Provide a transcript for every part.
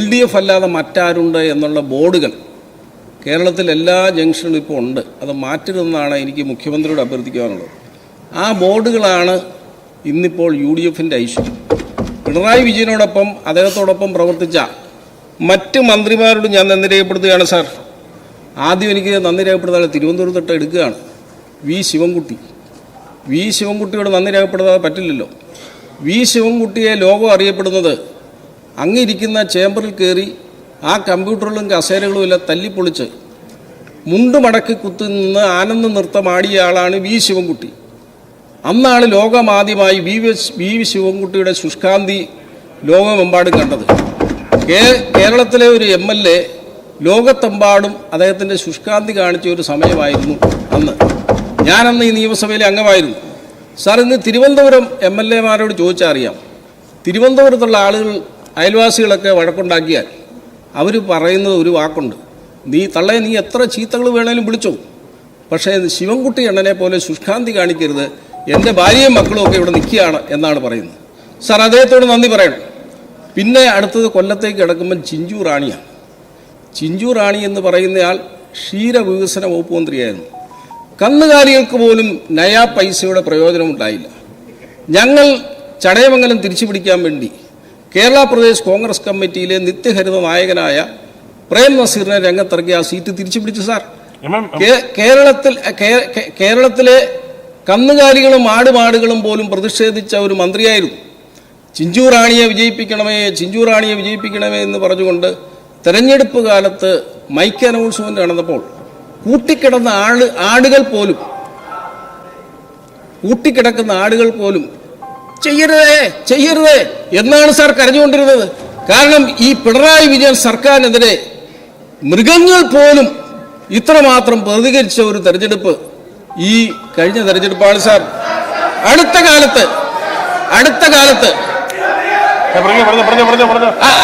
LDF അല്ലാതെ മറ്റാരുണ്ട് എന്നുള്ള ബോർഡുകൾ കേരളത്തിൽ എല്ലാ ജംഗ്ഷനിലും ഇപ്പോൾ ഉണ്ട്. അത് മാറ്റരുതെന്നാണ് എനിക്ക് മുഖ്യമന്ത്രിയോട് അഭ്യർത്ഥിക്കാനുള്ളത്. ആ ബോർഡുകളാണ് ഇന്നിപ്പോൾ UDFൻ്റെ ഐശ്വര്യം. പിണറായി വിജയനോടൊപ്പം അദ്ദേഹത്തോടൊപ്പം പ്രവർത്തിച്ച മറ്റ് മന്ത്രിമാരോട് ഞാൻ നന്ദി രേഖപ്പെടുത്തുകയാണ് സാർ. ആദ്യം എനിക്ക് നന്ദി രേഖപ്പെടുത്താതെ തിരുവനന്തപുരത്തോട്ട് എടുക്കുകയാണ് വി ശിവൻകുട്ടിയോട് നന്ദി രേഖപ്പെടുത്താതെ പറ്റില്ലല്ലോ. വി ശിവൻകുട്ടിയെ ലോകം അറിയപ്പെടുന്നത് അങ്ങിരിക്കുന്ന ചേംബറിൽ കയറി ആ കമ്പ്യൂട്ടറുകളും കസേരകളും എല്ലാം തല്ലിപ്പൊളിച്ച് മുണ്ട് മടക്കി കുത്തുനിന്ന് ആനന്ദ നൃത്തമാടിയ ആളാണ് വി ശിവൻകുട്ടി. അന്നാണ് ലോകമാദ്യമായി വി ശിവൻകുട്ടിയുടെ ശുഷ്കാന്തി ലോകമെമ്പാടും കണ്ടത്. കേരളത്തിലെ ഒരു MLA ലോകത്തെമ്പാടും അദ്ദേഹത്തിൻ്റെ ശുഷ്കാന്തി കാണിച്ച ഒരു സമയമായിരുന്നു അന്ന്. ഞാനന്ന് ഈ നിയമസഭയിലെ അംഗമായിരുന്നു സാർ. ഇന്ന് തിരുവനന്തപുരം MLAമാരോട് ചോദിച്ചാൽ അറിയാം. തിരുവനന്തപുരത്തുള്ള ആളുകൾ അയൽവാസികളൊക്കെ വഴക്കുണ്ടാക്കിയാൽ അവർ പറയുന്നത് ഒരു വാക്കുണ്ട്, നീ എത്ര ചീത്തകൾ വേണേലും വിളിച്ചോ, പക്ഷേ ശിവൻകുട്ടി അണ്ണനെ പോലെ ശുഷ്കാന്തി കാണിക്കരുത്, എൻ്റെ ഭാര്യയും മക്കളും ഒക്കെ ഇവിടെ നിൽക്കുകയാണ് എന്നാണ് പറയുന്നത്. സാർ അദ്ദേഹത്തോട് നന്ദി പറയണം. പിന്നെ അടുത്തത് കൊല്ലത്തേക്ക് കിടക്കുമ്പോൾ ചിഞ്ചു റാണിയാണ്. ചിഞ്ചു റാണി എന്ന് പറയുന്നയാൾ ക്ഷീരവികസന വകുപ്പ് മന്ത്രിയായിരുന്നു. കന്നുകാലികൾക്ക് പോലും നയാ പൈസയുടെ പ്രയോജനമുണ്ടായില്ല. ഞങ്ങൾ ചടയമംഗലം തിരിച്ചു പിടിക്കാൻ വേണ്ടി കേരള പ്രദേശ് കോൺഗ്രസ് കമ്മിറ്റിയിലെ നിത്യഹരിത നായകനായ പ്രേം നസീറിനെ രംഗത്തിറക്കി ആ സീറ്റ് തിരിച്ചു പിടിച്ചു സാർ. കേരളത്തിലെ കന്നുകാലികളും ആടുമാടുകളും പോലും പ്രതിഷേധിച്ച ഒരു മന്ത്രിയായിരുന്നു. ചിഞ്ചു റാണിയെ വിജയിപ്പിക്കണമേ എന്ന് പറഞ്ഞുകൊണ്ട് തെരഞ്ഞെടുപ്പ് കാലത്ത് മൈക്ക് അനൗൺസ്മെന്റ് നടന്നപ്പോൾ കൂട്ടിക്കിടക്കുന്ന ആടുകൾ പോലും ചെയ്യരുതേ എന്നാണ് സാർ കരഞ്ഞുകൊണ്ടിരുന്നത്. കാരണം ഈ പിണറായി വിജയൻ സർക്കാരിനെതിരെ മൃഗങ്ങൾ പോലും ഇത്രമാത്രം പ്രതികരിച്ച ഒരു തെരഞ്ഞെടുപ്പ് ഈ കഴിഞ്ഞ തെരഞ്ഞെടുപ്പാണ് സാർ. അടുത്ത കാലത്ത്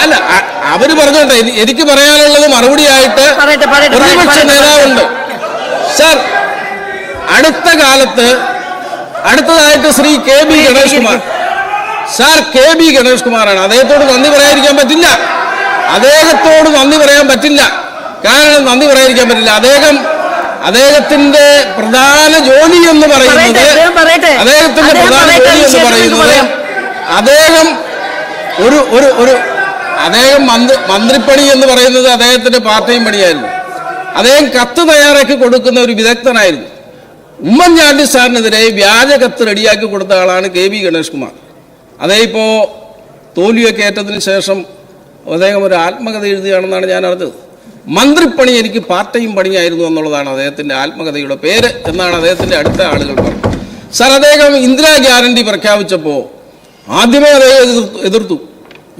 അല്ല, അവര് പറഞ്ഞോട്ടെ, എനിക്ക് പറയാനുള്ളത് മറുപടിയായിട്ട് പ്രതിപക്ഷ നേതാവുണ്ട് സാർ. അടുത്തതായിട്ട് Shri KB Ganesh Kumar sir. KB Ganesh കുമാറാണ്. അദ്ദേഹത്തോട് നന്ദി പറയാതിരിക്കാൻ പറ്റില്ല. അദ്ദേഹത്തിന്റെ പ്രധാന ജോലി എന്ന് പറയുന്നത് അദ്ദേഹം മന്ത്രിപ്പണി എന്ന് പറയുന്നത് അദ്ദേഹത്തിന്റെ പാർട്ടിയും പണിയായിരുന്നു. അദ്ദേഹം കത്ത് തയ്യാറാക്കി കൊടുക്കുന്ന ഒരു വിദഗ്ധനായിരുന്നു. ഉമ്മൻചാണ്ടി സാറിനെതിരെ വ്യാജ കത്ത് റെഡിയാക്കി കൊടുത്ത ആളാണ് KB ഗണേഷ് കുമാർ. അദ്ദേഹം ഇപ്പോൾ തോൽവിയൊക്കെ ഏറ്റതിന് ശേഷം അദ്ദേഹം ഒരു ആത്മകഥ എഴുതുകയാണെന്നാണ് ഞാൻ അറിഞ്ഞത്. മന്ത്രിപ്പണി എനിക്ക് പാർട്ട് ടൈം പണിയായിരുന്നു എന്നുള്ളതാണ് അദ്ദേഹത്തിൻ്റെ ആത്മകഥയുടെ പേര് എന്നാണ് അദ്ദേഹത്തിൻ്റെ അടുത്ത ആളുകൾ പറഞ്ഞത്. സാർ, അദ്ദേഹം ഇന്ദിരാ ഗ്യാരണ്ടി പ്രഖ്യാപിച്ചപ്പോൾ ആദ്യമേ അദ്ദേഹം എതിർത്തു.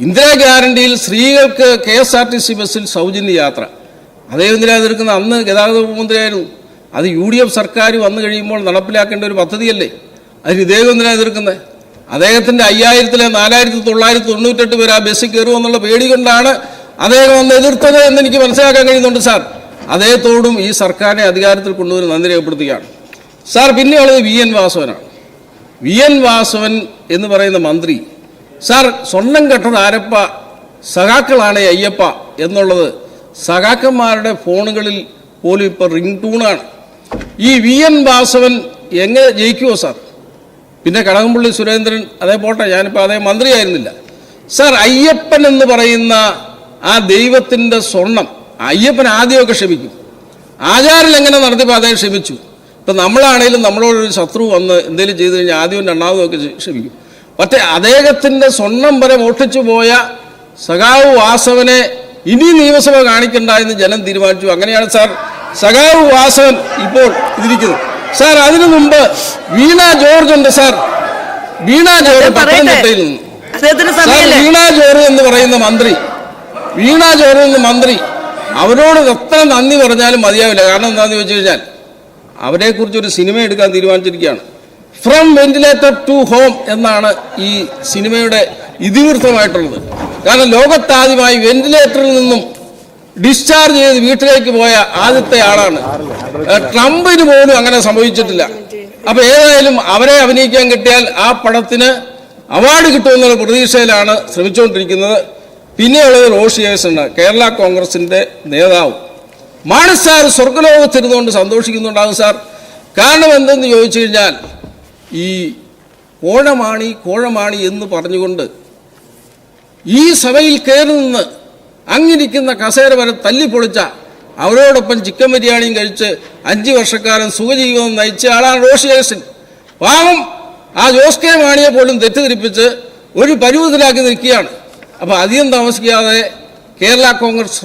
ഇന്ദിരാ ഗ്യാരണ്ടിയിൽ സ്ത്രീകൾക്ക് KSRTC ബസ്സിൽ സൗജന്യ യാത്ര. അദ്ദേഹം എന്തിനാ എതിർക്കുന്നത്? അന്ന് ഗതാഗത വകുപ്പ് മന്ത്രിയായിരുന്നു. അത് UDF സർക്കാർ വന്നു കഴിയുമ്പോൾ നടപ്പിലാക്കേണ്ട ഒരു പദ്ധതിയല്ലേ. അതിന് ഇദ്ദേഹം എന്തിനാ എതിർക്കുന്നത്? അദ്ദേഹത്തിൻ്റെ 5000-ലെ 4998 പേര് ആ ബസ്സിൽ കയറുമെന്നുള്ള പേടി കൊണ്ടാണ് അദ്ദേഹം അന്ന് എതിർത്തത് എന്ന് എനിക്ക് മനസ്സിലാക്കാൻ കഴിയുന്നുണ്ട് സാർ. അദ്ദേഹത്തോടും ഈ സർക്കാരിനെ അധികാരത്തിൽ കൊണ്ടുവന്ന് നന്ദി രേഖപ്പെടുത്തുകയാണ് സാർ. പിന്നെയുള്ളത് VN വാസവനാണ്. VN വാസവൻ എന്ന് പറയുന്ന മന്ത്രി സാർ, സ്വർണം കെട്ടത് ആരപ്പ, സഖാക്കളാണ് അയ്യപ്പ എന്നുള്ളത് സഖാക്കന്മാരുടെ ഫോണുകളിൽ പോലും ഇപ്പോൾ റിംഗ് ടൂണാണ്. ഈ VN വാസവൻ എങ്ങനെ ജയിക്കുമോ സാർ? പിന്നെ കടകംപള്ളി സുരേന്ദ്രൻ, അതേ പോട്ടെ, ഞാനിപ്പോൾ അദ്ദേഹം മന്ത്രിയായിരുന്നില്ല സാർ. അയ്യപ്പൻ എന്ന് പറയുന്ന ആ ദൈവത്തിൻ്റെ സ്വർണം അയ്യപ്പൻ ആദ്യമൊക്കെ ക്ഷമിക്കും. ആചാരം എങ്ങനെ നടത്തിയപ്പോൾ അദ്ദേഹം ക്ഷമിച്ചു. ഇപ്പം നമ്മളാണെങ്കിലും നമ്മളോടൊരു ശത്രു വന്ന് എന്തെങ്കിലും ചെയ്തു കഴിഞ്ഞാൽ ആദ്യവും രണ്ടാമതും ഒക്കെ ക്ഷമിക്കും. പക്ഷേ അദ്ദേഹത്തിൻ്റെ സ്വർണം വരെ മോഷ്ടിച്ചു പോയ സഖാവ് വാസവനെ ഇനി നിയമസഭ കാണിക്കണ്ട എന്ന് ജനം തീരുമാനിച്ചു. അങ്ങനെയാണ് സാർ സഖാവ് വാസവൻ ഇപ്പോൾ ഇതിരിക്കുന്നത് സാർ. അതിനു മുമ്പ് വീണ ജോർജ് ഉണ്ട് സാർ. വീണ ജോർജ് പത്തനംതിട്ടയിൽ നിന്ന് വീണ ജോർജ് എന്ന് പറയുന്ന മന്ത്രി അവരോട് എത്ര നന്ദി പറഞ്ഞാലും മതിയാവില്ല. കാരണം എന്താണെന്ന് ചോദിച്ചു കഴിഞ്ഞാൽ അവരെക്കുറിച്ചൊരു സിനിമ എടുക്കാൻ തീരുമാനിച്ചിരിക്കുകയാണ്. ഫ്രം വെന്റിലേറ്റർ ടു ഹോം എന്നാണ് ഈ സിനിമയുടെ ഇതിവൃത്തമായിട്ടുള്ളത്. കാരണം ലോകത്താദ്യമായി വെന്റിലേറ്ററിൽ നിന്നും ഡിസ്ചാർജ് ചെയ്ത് വീട്ടിലേക്ക് പോയ ആദ്യത്തെ ആളാണ്. ട്രംപിന് പോലും അങ്ങനെ സംഭവിച്ചിട്ടില്ല. അപ്പൊ ഏതായാലും അവരെ അഭിനയിക്കാൻ കിട്ടിയാൽ ആ പടത്തിന് അവാർഡ് കിട്ടുമെന്നുള്ള പ്രതീക്ഷയിലാണ് ശ്രമിച്ചുകൊണ്ടിരിക്കുന്നത്. പിന്നെയുള്ളത് റോഷി അഗസ്റ്റിനാണ്, കേരള കോൺഗ്രസിൻ്റെ നേതാവ്. മാണി സാർ സ്വർഗലോകത്തിരുന്നുകൊണ്ട് സന്തോഷിക്കുന്നുണ്ടാകും സാർ. കാരണം എന്തെന്ന് ചോദിച്ചു കഴിഞ്ഞാൽ, ഈ കോഴമാണി എന്ന് പറഞ്ഞുകൊണ്ട് ഈ സഭയിൽ കയറി നിന്ന് അങ്ങിരിക്കുന്ന കസേര വരെ തല്ലിപ്പൊളിച്ച, അവരോടൊപ്പം ചിക്കൻ ബിരിയാണിയും കഴിച്ച് 5 വർഷക്കാലം സുഖജീവിതം നയിച്ച ആളാണ് റോഷി അഗസ്റ്റിൻ. പാവം ആ ജോസ് കെ മാണിയെ പോലും തെറ്റിദ്ധരിപ്പിച്ച് ഒരു പരുവത്തിലാക്കി നിൽക്കുകയാണ്. അപ്പോൾ അധികം താമസിക്കാതെ കേരള കോൺഗ്രസ്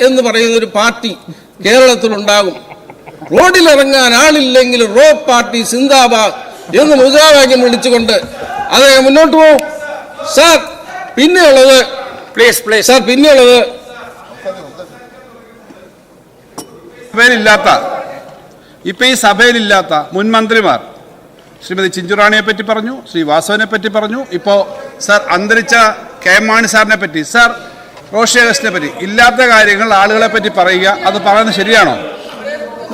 എന്ന് പറയുന്ന ഒരു പാർട്ടി കേരളത്തിലുണ്ടാകും. റോഡിലിറങ്ങാൻ ആളില്ലെങ്കിൽ റോ പാർട്ടി സിന്ദാബാദ് എന്ന് മുദ്രാവാക്യം വിളിച്ചുകൊണ്ട് അദ്ദേഹം മുന്നോട്ട് പോകും. സാർ പിന്നെയുള്ളത് ഈ സഭയിലില്ലാത്ത മുൻ മന്ത്രിമാർ ശ്രീമതി ചിഞ്ചുറാണിയെ പറ്റി പറഞ്ഞു, ശ്രീ വാസവനെ പറ്റി പറഞ്ഞു, ഇപ്പോൾ സാർ അന്തരിച്ച കെ എം മാണി സാറിനെ പറ്റി, സാർ റോഷി അഗസ്റ്റിനെ പറ്റി ഇല്ലാത്ത കാര്യങ്ങൾ ആളുകളെ പറ്റി പറയുക, അത് പറയുന്നത് ശരിയാണോ?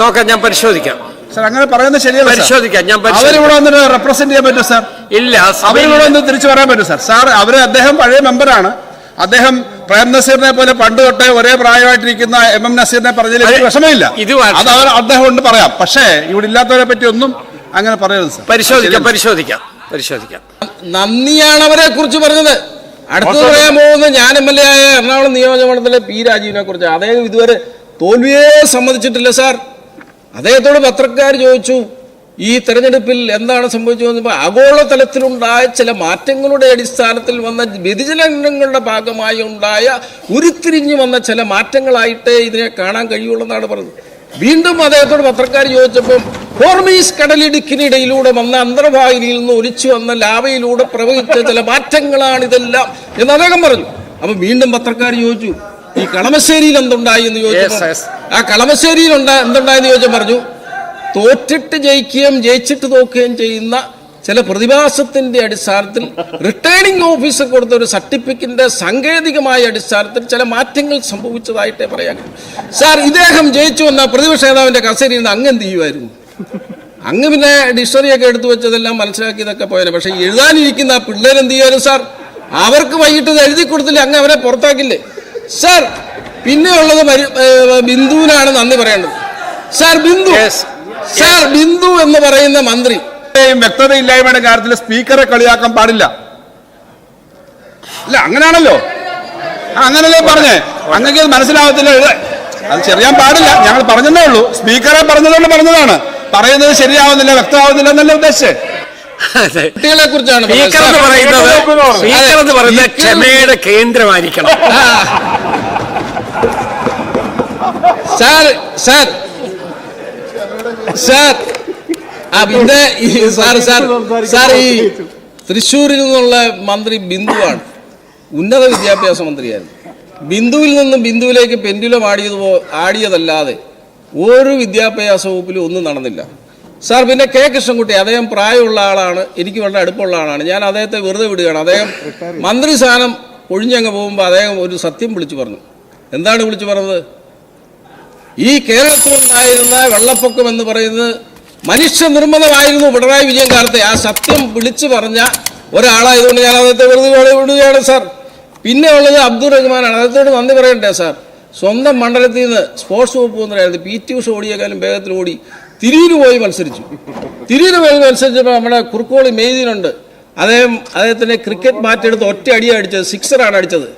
നോക്കാം, ഞാൻ പരിശോധിക്കാം സാർ. അങ്ങനെ പറയുന്നത് ശരിയല്ല. പരിശോധിക്കാം. അവരിവിടെ വന്നിട്ട് റെപ്രസെന്റ് ചെയ്യാൻ പറ്റുമോ സാർ? ഇല്ല. അവരിവിടെ വന്ന് തിരിച്ചു പറയാൻ പറ്റും സാർ? സാർ അദ്ദേഹം പഴയ മെമ്പറാണ്. അദ്ദേഹം പ്രേം നസീറിനെ പോലെ പണ്ട് തൊട്ടേ ഒരേ പ്രായമായിട്ടിരിക്കുന്ന MM നസീറിനെ പറഞ്ഞതിൽ എനിക്ക് വിഷമമില്ല. അത് അദ്ദേഹം കൊണ്ട് പറയാം. പക്ഷേ ഇവിടെ ഇല്ലാത്തവരെ പറ്റി ഒന്നും അങ്ങനെ പറയരുത് സാർ. പരിശോധിക്കാം. നന്ദിയാണ് അവരെ കുറിച്ച് പറഞ്ഞത്. അടുത്ത് പറയാൻ പോകുന്നത് ഞാൻ MLA ആയ എറണാകുളം നിയോജകമണ്ഡലത്തിലെ P. രാജീവിനെ കുറിച്ച്. അദ്ദേഹം ഇതുവരെ തോൽവിയെ സമ്മതിച്ചിട്ടില്ല സാർ. അദ്ദേഹത്തോട് പത്രക്കാർ ചോദിച്ചു, ഈ തെരഞ്ഞെടുപ്പിൽ എന്താണ് സംഭവിച്ചത്? ആഗോളതലത്തിലുണ്ടായ ചില മാറ്റങ്ങളുടെ അടിസ്ഥാനത്തിൽ വന്ന വ്യതിചലനങ്ങളുടെ ഭാഗമായി ഉണ്ടായ ഉരുത്തിരിഞ്ഞു വന്ന ചില മാറ്റങ്ങളായിട്ടേ ഇതിനെ കാണാൻ കഴിയുള്ളൂ പറഞ്ഞത്. വീണ്ടും അദ്ദേഹത്തോട് പത്രക്കാർ ചോദിച്ചപ്പോൾ ഹോർമീസ് കടലിടുക്കിനിടയിലൂടെ വന്ന അന്തർവാഹിനിയിൽ നിന്ന് ഒലിച്ചു വന്ന ലാവയിലൂടെ പ്രവഹിച്ച ചില മാറ്റങ്ങളാണിതെല്ലാം എന്ന് അദ്ദേഹം പറഞ്ഞു. അപ്പൊ വീണ്ടും പത്രക്കാർ ചോദിച്ചു, ഈ കളമശ്ശേരിയിൽ എന്തുണ്ടായി എന്ന് ചോദിച്ചപ്പോൾ ആ കളമശ്ശേരിയിൽ എന്തുണ്ടായെന്ന് ചോദിച്ചാൽ പറഞ്ഞു, തോറ്റിട്ട് ജയിക്കുകയും ജയിച്ചിട്ട് തോക്കുകയും ചെയ്യുന്ന ചില പ്രതിഭാസത്തിന്റെ അടിസ്ഥാനത്തിൽ റിട്ടേണിംഗ് ഓഫീസർ കൊടുത്ത ഒരു സർട്ടിഫിക്കറ്റിന്റെ സാങ്കേതികമായ അടിസ്ഥാനത്തിൽ ചില മാറ്റങ്ങൾ സംഭവിച്ചതായിട്ടേ പറയാൻ. സാർ, ഇദ്ദേഹം ജയിച്ചു വന്ന പ്രതിപക്ഷ നേതാവിന്റെ കസേരയിൽ നിന്ന് അങ്ങ് എന്ത് ചെയ്യുമായിരുന്നു? അങ്ങ് പിന്നെ ഡിക്ഷണറിയൊക്കെ എടുത്തു വെച്ചതെല്ലാം മനസ്സിലാക്കിയതൊക്കെ പോയാലും, പക്ഷെ എഴുതാനിരിക്കുന്ന ആ പിള്ളേരെന്ത് ചെയ്യാനും സാർ? അവർക്ക് വൈകിട്ട് ഇത് എഴുതി കൊടുത്തില്ല, അങ്ങ് അവരെ പുറത്താക്കില്ലേ സാർ? പിന്നെ ഉള്ളത് ബിന്ദുവിനാണ് നന്ദി പറയേണ്ടത്. സാർ ബിന്ദു എന്ന് പറയുന്ന മന്ത്രി വ്യക്തതയില്ലായ്മയുടെ കാര്യത്തിൽ സ്പീക്കറെ കളിയാക്കാൻ പാടില്ല. ഇല്ല, അങ്ങനെയാണല്ലോ. അങ്ങനല്ലേ പറഞ്ഞേ? അങ്ങനെ മനസ്സിലാവത്തില്ല. അത് ചെറിയാൻ പാടില്ല. ഞങ്ങൾ പറഞ്ഞതേ ഉള്ളൂ. സ്പീക്കറെ പറഞ്ഞതുകൊണ്ട് പറഞ്ഞതാണ്. പറയുന്നത് ശരിയാവുന്നില്ല, വ്യക്തമാവുന്നില്ല എന്നല്ല ഉദ്ദേശിച്ചത്. കുട്ടികളെ കുറിച്ചാണ് പറയുന്നത്. ക്ഷമയുടെ കേന്ദ്രമായിരിക്കണം. പിന്നെ സാർ ഈ തൃശ്ശൂരിൽ നിന്നുള്ള മന്ത്രി ബിന്ദുവാണ്. ഉന്നത വിദ്യാഭ്യാസ മന്ത്രിയായിരുന്നു. ബിന്ദുവിൽ നിന്നും ബിന്ദുവിലേക്ക് പെൻഡുലം ആടിയതല്ലാതെ ഒരു വിദ്യാഭ്യാസ വകുപ്പിലും ഒന്നും നടന്നില്ല സാർ. പിന്നെ കെ കൃഷ്ണൻകുട്ടി, അദ്ദേഹം പ്രായമുള്ള ആളാണ്, എനിക്ക് വളരെ അടുപ്പമുള്ള ആളാണ്. ഞാൻ അദ്ദേഹത്തെ വെറുതെ വിടുകയാണ്. അദ്ദേഹം മന്ത്രി സ്ഥാനം ഒഴിഞ്ഞങ്ങ് പോകുമ്പോൾ അദ്ദേഹം ഒരു സത്യം വിളിച്ചു പറഞ്ഞു. എന്താണ് വിളിച്ചു പറഞ്ഞത്? ഈ കേരളത്തിലുണ്ടായിരുന്ന വെള്ളപ്പൊക്കം എന്ന് പറയുന്നത് മനുഷ്യനിർമ്മിതമായിരുന്നു പിണറായി വിജയൻ കാലത്തെ. ആ സത്യം വിളിച്ചു പറഞ്ഞ ഒരാളായതുകൊണ്ട് ഞാൻ അദ്ദേഹത്തെ വെറുതെ വിടുകയാണ് സാർ. പിന്നെ ഉള്ളത് അബ്ദുൾ റഹ്മാനാണ്. അദ്ദേഹത്തോട് നന്ദി പറയണ്ടേ സാർ? സ്വന്തം മണ്ഡലത്തിൽ നിന്ന് സ്പോർട്സ് വകുപ്പ് മന്ത്രിയായിരുന്നു. PT ഉഷ ഓടിയേക്കാളും വേഗത്തിൽ ഓടി തിരിയിൽ പോയി മത്സരിച്ചു. തിരിയിൽ പോയി മത്സരിച്ചപ്പോൾ നമ്മുടെ കുറുക്കോളി മെയ്തീനുണ്ട്. അദ്ദേഹത്തിൻ്റെ ക്രിക്കറ്റ് മാറ്റെടുത്ത് ഒറ്റ അടിയാണ് അടിച്ചത്, 6 അടിച്ചത്.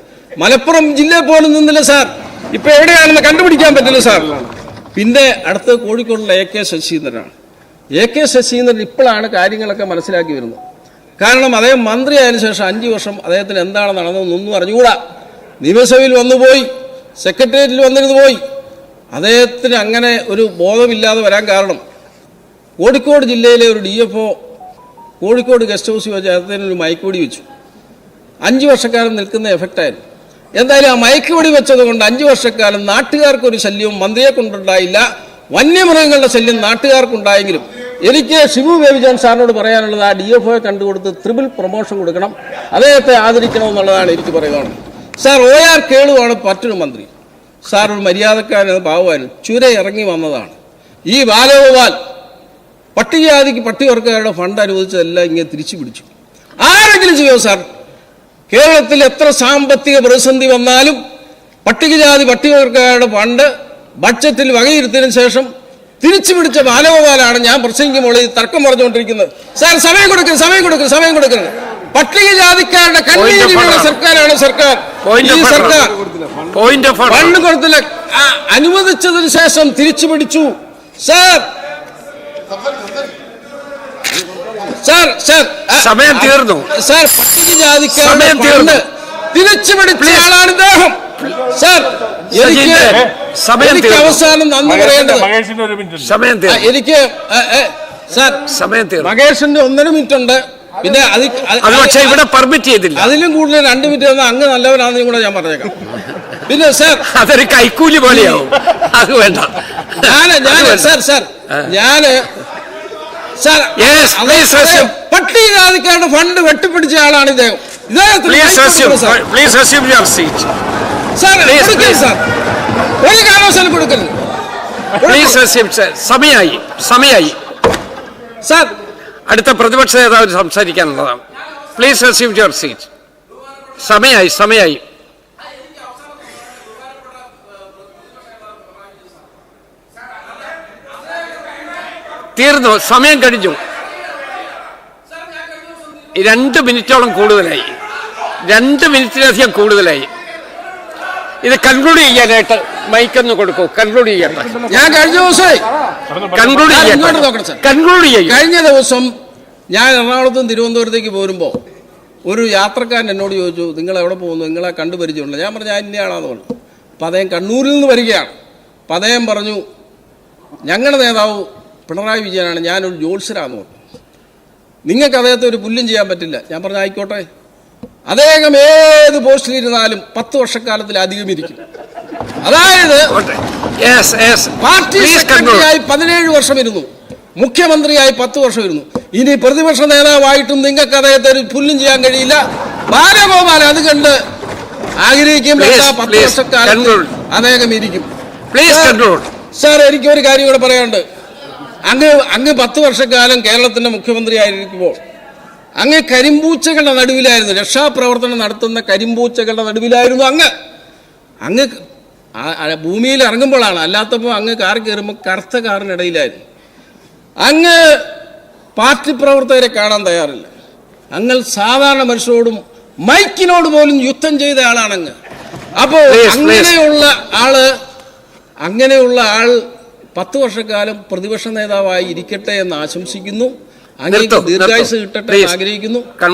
മലപ്പുറം ജില്ലയിൽ പോലും നിന്നില്ല സാർ. ഇപ്പം എവിടെയാണെന്ന് കണ്ടുപിടിക്കാൻ പറ്റില്ല സാർ. പിന്നെ അടുത്ത കോഴിക്കോടുള്ള AK ശശീന്ദ്രനാണ്. AK ശശീന്ദ്രൻ ഇപ്പോഴാണ് കാര്യങ്ങളൊക്കെ മനസ്സിലാക്കി വരുന്നത്. കാരണം അദ്ദേഹം മന്ത്രിയായതിനു ശേഷം 5 വർഷം അദ്ദേഹത്തിന് എന്താണ് നടന്നതെന്നൊന്നും അറിഞ്ഞുകൂടാ. നിയമസഭയിൽ വന്നുപോയി, സെക്രട്ടേറിയറ്റിൽ വന്നിരുന്നു പോയി. അദ്ദേഹത്തിന് അങ്ങനെ ഒരു ബോധമില്ലാതെ വരാൻ കാരണം കോഴിക്കോട് ജില്ലയിലെ ഒരു DFO കോഴിക്കോട് ഗസ്റ്റ് ഹൗസിൽ വെച്ച് അദ്ദേഹത്തിനൊരു മയക്കുവെടി വെച്ചു. 5 വർഷക്കാലം നിൽക്കുന്ന എഫക്റ്റായിരുന്നു. എന്തായാലും ആ മയക്കുവെടി വെച്ചത് കൊണ്ട് 5 വർഷക്കാലം നാട്ടുകാർക്കൊരു ശല്യവും മന്ത്രിയെ കൊണ്ടുണ്ടായില്ല. വന്യമൃഗങ്ങളുടെ ശല്യം നാട്ടുകാർക്കുണ്ടായെങ്കിലും എനിക്ക് ഷിബു ബേബി ജോൺ സാറിനോട് പറയാനുള്ളത്, ആ DFOയെ കണ്ടുകൊടുത്ത് ട്രിപ്പിൾ പ്രൊമോഷൻ കൊടുക്കണം, അദ്ദേഹത്തെ ആദരിക്കണമെന്നുള്ളതാണ് എനിക്ക് പറയുന്നത്. സാർ, OR കേളുവാണ് മറ്റൊരു മന്ത്രി. സാർ ഒരു മര്യാദക്കാരൻ, പാവമായിരുന്നു, ചുര ഇറങ്ങി വന്നതാണ്. ഈ ബാലഗോപാൽ പട്ടികജാതിക്ക് പട്ടികവർഗക്കാരുടെ ഫണ്ട് അനുവദിച്ചതെല്ലാം ഇങ്ങനെ തിരിച്ചു പിടിച്ചു. ആരെങ്കിലും ചെയ്യോ സാർ? കേരളത്തിൽ എത്ര സാമ്പത്തിക പ്രതിസന്ധി വന്നാലും പട്ടികജാതി പട്ടികവർഗക്കാരുടെ ഫണ്ട് ബഡ്ജറ്റിൽ വകയിരുത്തിയതിനു ശേഷം തിരിച്ചു പിടിച്ച ബാലഗോപാലാണ് ഞാൻ പ്രസംഗിക്കുമ്പോൾ ഈ തർക്കം പറഞ്ഞുകൊണ്ടിരിക്കുന്നത്. സാർ സമയം കൊടുക്കുന്നത് പട്ടികജാതിക്കാരുടെ കണ്ണീരിലുള്ള സർക്കാരാണ് സർക്കാർ. ഈ സർക്കാർ ഫണ്ട് കൊടുത്തില്ല, അനുവദിച്ചതിന് ശേഷം തിരിച്ചു പിടിച്ചു. സാർ സമയം തീർന്നു. സാർ പട്ടികജാതിക്കാരുടെ ഫണ്ട് തിരിച്ചു പിടിച്ച ആളാണ് ഇദ്ദേഹം. സാർ എനിക്ക് അവസാനം നന്ദി പറയേണ്ടത് എനിക്ക് സാർ മഹേഷിന്റെ 1.5 മിനിറ്റ് ഉണ്ട്. പിന്നെ പക്ഷേ ഇവിടെ പെർമിറ്റ് ചെയ്തില്ല. അതിലും കൂടുതൽ 2 മിനിറ്റ് തന്നാൽ അങ്ങ് നല്ലവനാണെന്നും കൂടെ ഞാൻ പറഞ്ഞേക്കാം. പിന്നെ സാർ അതൊരു കൈക്കൂലി പോലെയാവും. അത് വേണ്ട. പട്ടികജാതിക്കാരുടെ ഫണ്ട് വെട്ടിപ്പിടിച്ച ആളാണ് ഇദ്ദേഹം. ഒരു കാരണവശാലും കൊടുക്കരുത്. സമയായി സാർ അടുത്ത പ്രതിപക്ഷ നേതാവിന് സംസാരിക്കാനുള്ളതാണ്. Please resume your seat. സമയായി തീർന്നു. സമയം കഴിഞ്ഞു. 2 മിനിറ്റോളം കൂടുതലായി. 2 മിനിറ്റിലധികം കൂടുതലായി. ഇത് കൺക്ലൂഡ് ചെയ്യാനായിട്ട് മൈക്കൊന്ന് കൊടുക്കൂ. കൺക്ലൂഡ് ചെയ്യട്ടെ. ഞാൻ കഴിഞ്ഞ ദിവസമേ കൺക്ലൂഡ് ചെയ്യും. കഴിഞ്ഞ ദിവസം ഞാൻ എറണാകുളത്തും തിരുവനന്തപുരത്തേക്ക് പോരുമ്പോൾ ഒരു യാത്രക്കാരൻ എന്നോട് ചോദിച്ചു, നിങ്ങൾ എവിടെ പോകുന്നു, നിങ്ങളെ കണ്ടുപരിചയമുണ്ട്. ഞാൻ പറഞ്ഞു, ഞാൻ ഇന്നയാളാന്ന് പറഞ്ഞു. അപ്പം അദ്ദേഹം കണ്ണൂരിൽ നിന്ന് വരികയാണ്. അപ്പം അദ്ദേഹം പറഞ്ഞു, ഞങ്ങളുടെ നേതാവ് പിണറായി വിജയനാണ്, ഞാനൊരു ജ്യോത്സ്യരാന്ന് പറഞ്ഞു. നിങ്ങൾക്ക് അദ്ദേഹത്തെ ഒരു പുല്ലും ചെയ്യാൻ പറ്റില്ല. ഞാൻ പറഞ്ഞു, ആയിക്കോട്ടെ. അദ്ദേഹം ഏത് പോസ്റ്റിലിരുന്നാലും 10 വർഷക്കാലത്തിലധികം ഇരിക്കും. അതായത് പാർട്ടി സെക്രട്ടറിയായി 17 വർഷം ഇരുന്നു, മുഖ്യമന്ത്രിയായി 10 വർഷം ഇരുന്നു. ഇനി പ്രതിപക്ഷ നേതാവായിട്ടും നിങ്ങൾക്ക് അദ്ദേഹത്തെ ഒരു പുല്ലും ചെയ്യാൻ കഴിയില്ല. ബാലഗോപാൽ അത് കണ്ട് ആഗ്രഹിക്കും 10 വർഷക്കാലം അദ്ദേഹം ഇരിക്കും. സാർ, എനിക്കൊരു കാര്യം കൂടെ പറയാനുണ്ട്. അങ്ങ് 10 വർഷക്കാലം കേരളത്തിന്റെ മുഖ്യമന്ത്രിയായിരിക്കുമ്പോൾ അങ്ങ് കരിമ്പൂച്ചകളുടെ നടുവിലായിരുന്നു. രക്ഷാപ്രവർത്തനം നടത്തുന്ന കരിമ്പൂച്ചകളുടെ നടുവിലായിരുന്നു അങ്ങ് ഭൂമിയിൽ ഇറങ്ങുമ്പോഴാണ്. അല്ലാത്തപ്പോൾ അങ്ങ് കാർ കയറുമ്പോൾ കറുത്ത കാറിനിടയിലായിരുന്നു. അങ്ങ് പാർട്ടി പ്രവർത്തകരെ കാണാൻ തയ്യാറില്ല. അങ്ങ് സാധാരണ മനുഷ്യരോടും മൈക്കിനോട് പോലും യുദ്ധം ചെയ്ത ആളാണ്. അപ്പോൾ അങ്ങനെയുള്ള ആൾ 10 വർഷക്കാലം പ്രതിപക്ഷ നേതാവായി ഇരിക്കട്ടെ എന്ന് ആശംസിക്കുന്നു. അങ്ങേക്ക് ദീർഘായുസ്സ് കിട്ടട്ടെ എന്ന് ആഗ്രഹിക്കുന്നു.